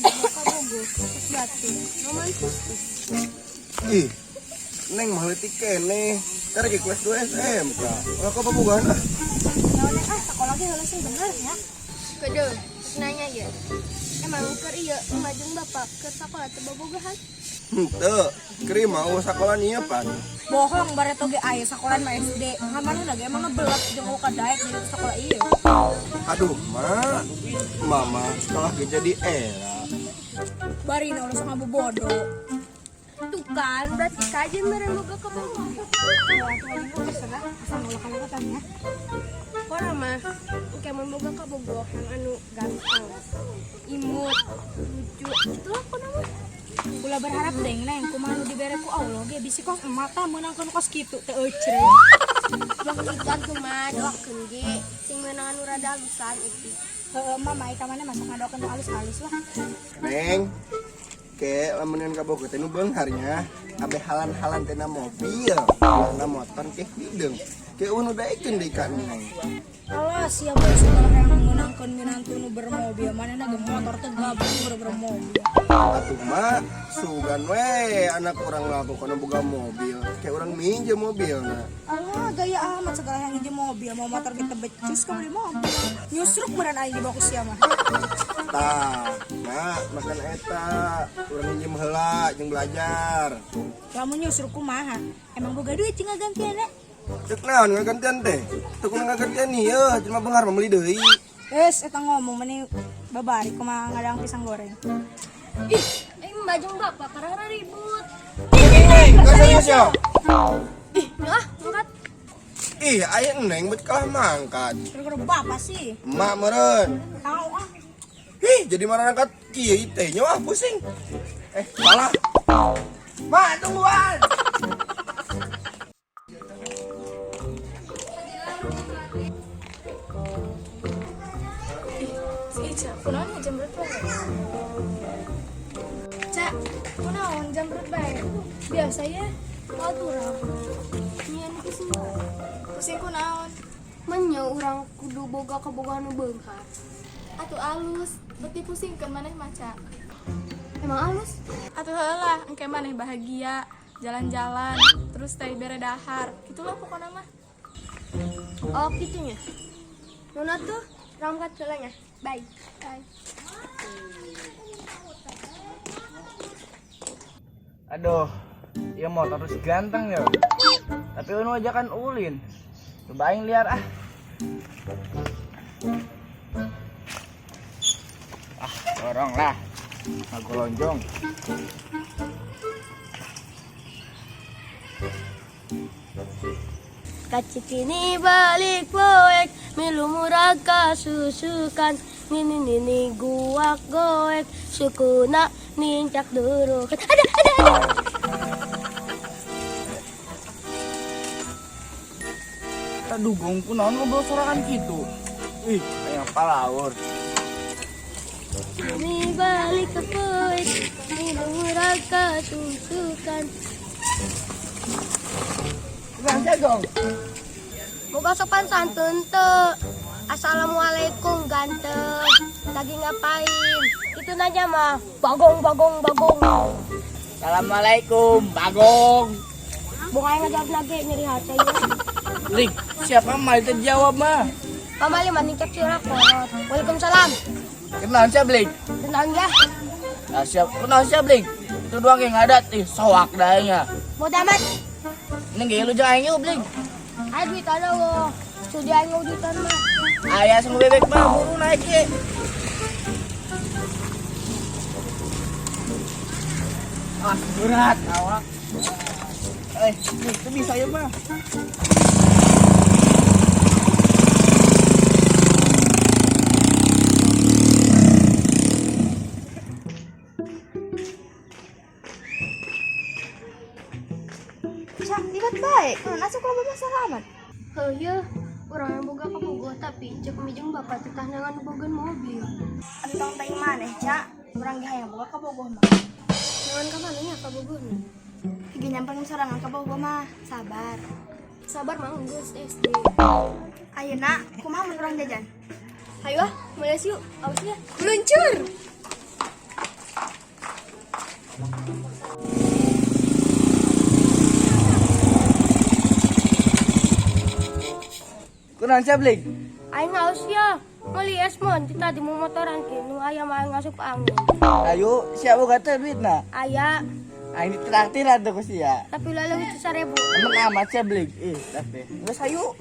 teh boga bogo terus batu romantis tuh. Ih, Neng mah leutik keneh. Tara ge kelas 2 SMK. Ulah ka bobogohan ah. Ya udah sekolah ge heula sih bener ya. Kedeng, nanya ya. Emang keur ieu majeng bapak ke sekolah teu bobogohan? Henteu, keri mau sakola nyieupan. Bohong bareto ge aya sekolah mah SD. Ngamanuna ge emang ngebelak jeung ka daek jadi ke sekolah ieu. Aduh, Mak. Mama sekolah ge jadi era. Bari na ulah ngabobodo. Tuh kan, berarti kajen meren boga ka boga. Ya tuh aja mah terserah asal ulah kana katanya. Kora mah, engke mun boga ka boga yang anu ganteng, imut, lucu. Itulah kona mah. Ulah berharap deng neng kumaha nu dibere ku Allah ge bisi kos mata meunangkeun kos kitu teh eucreuh. Bak itu atuh mah doakeun ge sing meunang anu rada halusan itu. Heeh mah mai ka mana masak ngadoakeun nu alus-alus lah. Neng, ke lamunan ka bogo teh nu beungharnya abe halan-halan teh na mobil, na motor ke hideung. Ke unu daekeun deui ka Neng. Alah siapa sekolah yang menangkan minantu nu bermobil mana ge motor teh gabung bermobil. Atuh Mak, sugan we anak urang laku kana boga mobil. Kayak urang minjem mobilna. Alah gaya amat segala yang di mobil mau motor kita becus ka beli mobil. Nyusruk beran aya di baku sia mah. Tah, Mak, makan eta. Urang minjem heula jeung belajar. Lamun nyusruk kumaha? Emang boga duit tinggal gantiana? Cek naon ngagantian teh? Teu kudu ngagantian ieu, jelema beunghar mah meuli deui. Eta ngomong meni babari kumaha ngadang pisang goreng. Ih, aing majeng bapak karena ribut. Gak serius ya? Ih, angkat. Ih, aya Neng bet kalah mangkat. Gara-gara bapak sih. Emak meureun. Tahu ah. Ih, jadi marah angkat kieu teh nya wah pusing. Salah. Mak, tungguan. Ica, kunaon jam berapa? Cak, kunaon jam berapa? Biasa ya, turang. Nyian pusing bae. Pusing kunaon? Menyo urang kudu boga kaboga nu beunghar. Atuh alus, beti pusing ke maneh maca. Emang alus? Atuh heula, engke maneh bahagia, jalan-jalan, terus teh bere dahar. Itulah pokona mah. Oh, kitunya. Nona tuh rangkat kelanya. Bye. Bye. Aduh, ya motor terus ganteng ya. Tapi unu aja kan ulin. Coba aing liar ah. Dorong lah. Aku lonjong. Kacikini balik poek, milu murah kasusukan. Nini guak goek, sukuna nincak duruk. Ada. Aduh, gongku naon ngobrol sorangan gitu. Ih, kayak palawur. Kini balik ke poek, milu murah kasusukan. Bang Jagong. Boga sopan santun teu. Assalamualaikum ganteng. Lagi ngapain? Itu nanya mah bagong. Assalamualaikum, Bagong. Bunga yang ngajawab lagi nyeri hati ya. Lik, siapa mal terjawab mah? Pamali maning cek sirah kolot. Waalaikumsalam. Kenal siapa, Blik? Tenang ya. Ah, kenal siapa, Blik? Itu doang yang ada ih soak dahnya. Bodoh amat. Ini gak lu jangan yuk, Blik. Ayo duit ada wo. Sudi ayo duitan mah. Ayah sama bebek mah buru naik ya. Ah, berat awak. Itu bisa ya mah. Cak, libat baik. Asup ka masalah amat. Heuh, urang yang boga ka boga tapi cek mijeng bapak teh nangan bogan mobil. Entong teh maneh, Cak. Urang ge hayang boga ka bogoh mah. Nangan ka mana nya ka bogohna? Hige nyamperin sorangan ka bogoh mah. Sabar. Sabar mah geus SD. Ayeuna kumaha mun urang jajan? Hayu ah, meles yuk. Awas ya. Meluncur. Kunaon Sablik? Aing haus ya. Malias mon, kita di motoran ke, nu aya mah ngasup angin. Ayo, siapa kata duit na? Aya, Aing ditraktir atuh ku sia. tapi lalu itu 1.000. Emang amat Sablik. Tapi. Geus ayo.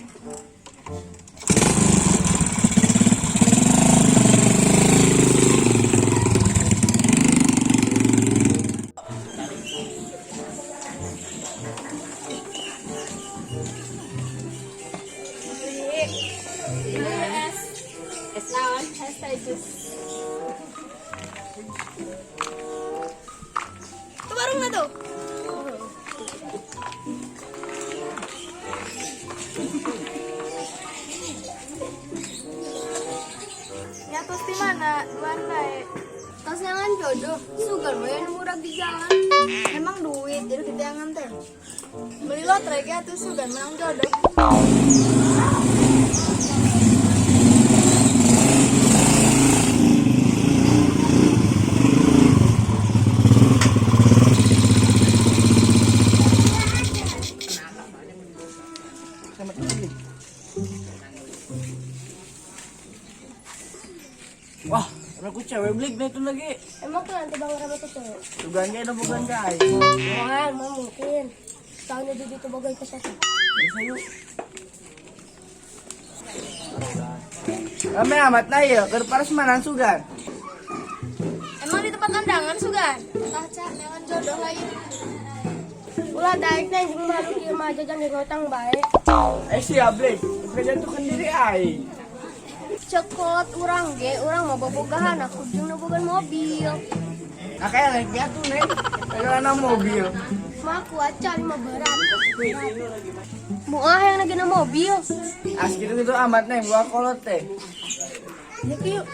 Es naon? Es teh jus. Itu warung na tuh. Ya terus di mana? Di mana ya? Tas jangan jodoh, sugar mah yang murah di jalan. Emang duit, jadi kita yang nganter. Beli lotre ya tuh sudah menang jodoh. Sama Sablik. Wah, aku cewek Blik na itu lagi. Emang tuh nanti bang rapat itu. Tugannya ada bukan guys. Wah, mah mungkin. Tahunnya jadi itu bagai kesatu. Geus ayo. Rame amat na ya, keur paras manan sugan. Emang di tempat undangan sugan? Tah cak, dengan jodoh lain. Ulah daik na jeung baru ieu mah jajan di gotang bae. Siap Blik. Jatuhkan diri aing. Cekot urang ge, urang mah bobogahan aku jeung bobogan mobil. Nah kayak lagi atuh nih. Kayak anak mobil. Mah kuat cari mah berat. Muah yang lagi na mobil. As gitu amat nih gua kolot teh. Yuk yuk.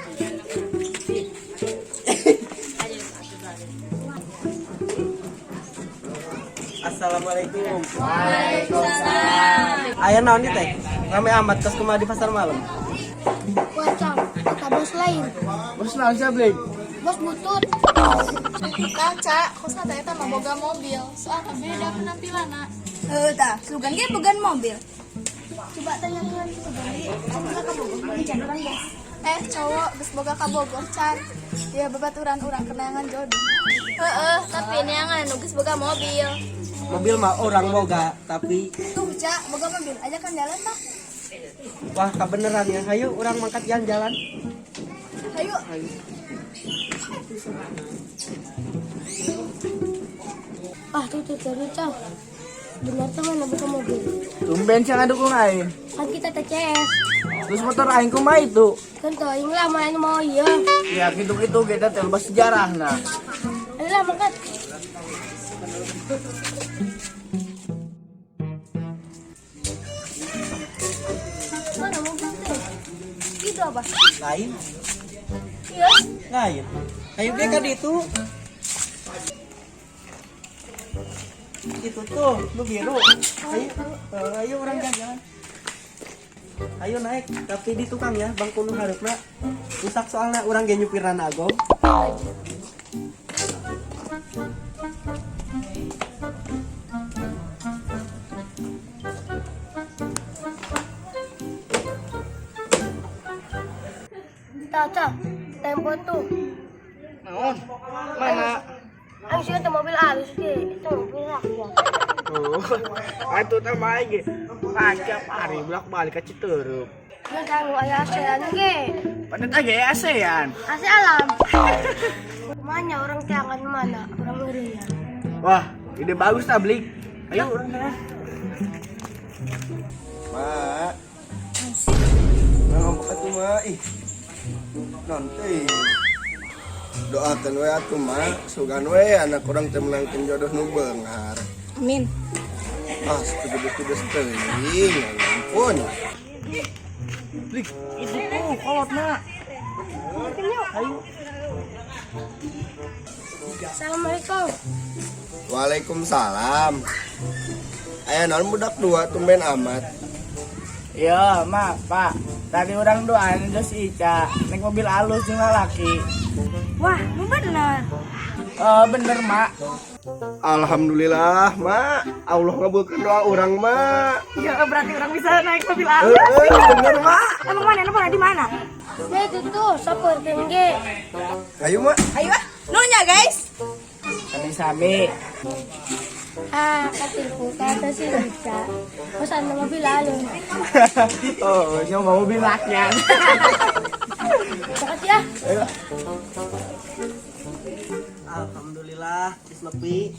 Assalamualaikum. Waalaikumsalam. Aya naon ieu teh? Rame amat tos kumaha di pasar malam. Wacang, kata bos lain. Bos naon Sablik? Bos butut. Tah cak, kos kata eta mah boga mobil. Soalnya beda penampilanna. Tah, sugan ge bogan mobil. Coba tanyakan sugan ge, asa ka bogoh bicara orang bos. Cowok geus boga ka Bogor can. Ya babaturan urang kenangan jodoh. Tapi ini yang anu geus boga mobil. Mobil mah orang boga, tapi Tuh, Cak, boga mobil. Ajakan jalan tah. wah kebeneran ya. Hayu orang mangkat jalan-jalan. Ayo. Ah, tuh cang. Benar teman boga mobil. Tumben sih ngadukung aing. Kan kita TCS. Terus motor aing kumaha itu? Kan tuh yang lama yang mau iya. Ya gitu-gitu kita teh lepas sejarah nah. Ayo lah makan. Mana mobil teh? Itu apa? Lain, Iya. lain. Hayu ge ka ditu. Itu tuh, lu biru. Ayo orang jalan. Ayo naik, tapi di tukang ya, bang kuno harupna. Rusak soalnya orang ge nyupiran agom. Caca, tempo tuh. Naon? Mana? Ang siya mobil alus ke. Itu mobil rakyat. Atuh teh mah ge. Pancap hari bolak-balik ka Citeureup. Yang kanu aya ASEAN ge. Pada teh ge ASEAN. Ase alam. Mana orang tiangan mana? Orang ngerian. Wah, ide bagus Sablik. Ayo urang teh. Mak. Ngomong atuh mah ih. Nanti doakan we atuh mak, sugan we anak urang teh menangkeun jodoh nu beunghar. Amin. Ah, setuju teuing, ya ampun. Blik, itu tuh kolotna. Ayo. Assalamualaikum. Waalaikumsalam. Aya naon budak dua tumben amat. Ya, Mak, Pak. Tadi orang doain jos Ica naik mobil alus jeung lalaki. Wah, lu bener. Bener mak. Alhamdulillah, Mak. Allah ngabulkan doa orang, Mak. Ya berarti orang bisa naik mobil aku. Bener, Mak. Emang mana? Emang di mana? Ya itu tuh, seperti ge. Ayo, Mak. Ayo, nunya guys. Sami-sami. Katipu kata si Ica. Pesan mobil lalu. Oh, siapa mau bilaknya? Makasih ya. Alhamdulillah, wis nepi.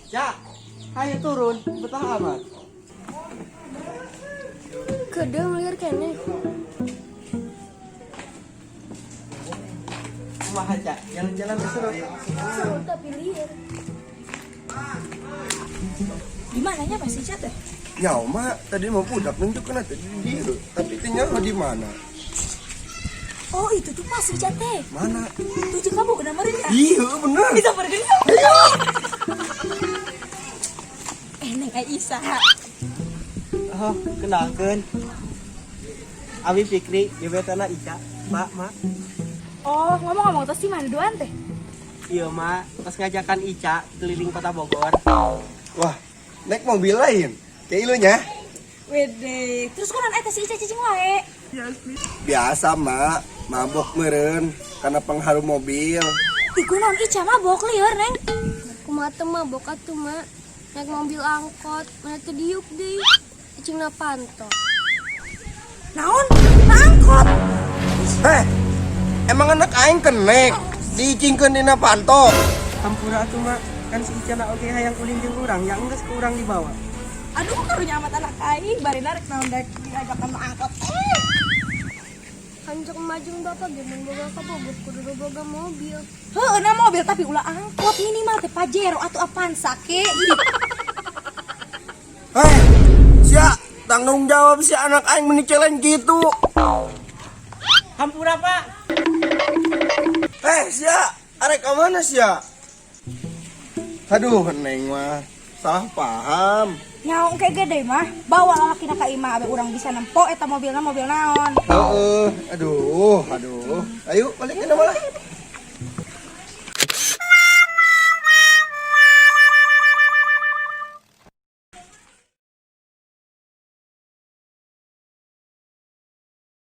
Cak, ayo turun, betah amat. Kedeng liar kene. Kumaha Cak, jalan-jalan seru. Seru tapi liar. Di mananya pasti cat deh. Ya, Mak. Tadi mau pudak nunjukkan tadi di dia. Tapi tinggal di mana? Oh, itu tuh pasti cat teh. Mana? Tuh jika kamu kena merenya. Iya, bener. Bisa pergi. Neng Aisyah. Oh, kenalkeun. Abi Fikri, gebetanna Ica. Mak. Oh, ngomong-ngomong terus di mana doan teh? Iya, Mak. Pas ngajakan Ica keliling kota Bogor. Wah, naik mobil lain. Kayak ilunya. Wede, terus konon eta si Ica cicing wae. Biasa, Mak. Mabok meren karena pengharum mobil. Ih, konon Ica mabok lieur, Neng. Kumaha teu mabok atuh, Mak. Naik mobil angkot, mana teu diuk deui. Cingna panto. Naon? Na angkot. Emang anak aing kenek diicingkeun dina panto. Hampura atuh, Mak. Kan si Ica na oge hayang ulin jeung urang, yang geus ku urang dibawa. Aduh, karunya amat anak aing, bari narik naon dek diajak sama angkot. Kanjeng majeng bapak ge mun boga ka Bogor kudu boga mobil. Heuh, na mobil tapi ulah angkot minimal teh Pajero atau Avanza ke. Sia, tanggung jawab si anak aing menicelen gitu. Hampura, Pak. Sia, arek ka mana sia? Aduh, Neng mah salah paham. Nyaong kayak gede mah, bawa lalaki na ka imah abe urang bisa nempo eta mobilna mobil naon. Aduh. Ayo balik ke malah.